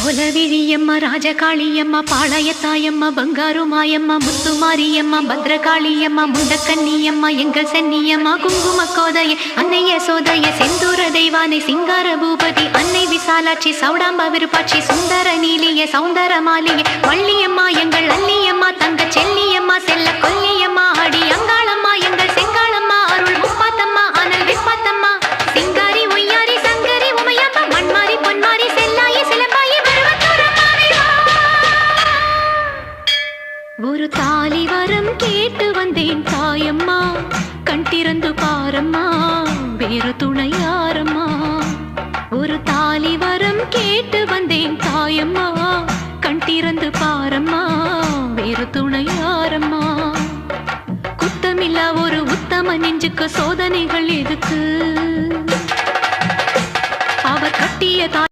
கோலவிழியம்மா ராஜகாளியம்மா பாளையத்தாயம்மா பங்காரு மாயம்மா முத்துமாரியம்மா பத்ரகாளியம்மா முண்டக்கன்னியம்மா எங்கள் சென்னியம்மா குங்கும கோதைய அன்னைய சோதைய செந்தூர தெய்வானை சிங்கார பூபதி அன்னை விசாலாட்சி சௌடாம்பா விருப்பாட்சி சுந்தர நீலிய சௌந்தர மாலிய வள்ளியம்மா எங்கள் அல்லியம்மா தங்க செல்லியம்மா செல்ல கொல்லியம்மா அடி அங்காளம்மா எங்கள் செங்காளம்மா அருள் முப்பாத்தம்மா அனல் விப்பாத்தம்மா சிங்காரி ஒய்யாரி சங்கரி உமையப்பா மண்மாரி பொன்மாரி செல்லாயி சிலம்பாயி ஒரு தாலி வரம் கேட்டு வந்தேன் தாயம்மா கண் திறந்து பாரம்மா வேறு துணையாரம்மா ஒரு தாலி வரம் கேட்டு வந்தேன் தாயம்மா கண் திறந்து பாரம்மா வேறு துணையாரம்மா குத்தமில்லா ஒரு உத்தம நெஞ்சுக்கு சோதனைகள் எதுக்கு அவர் கட்டிய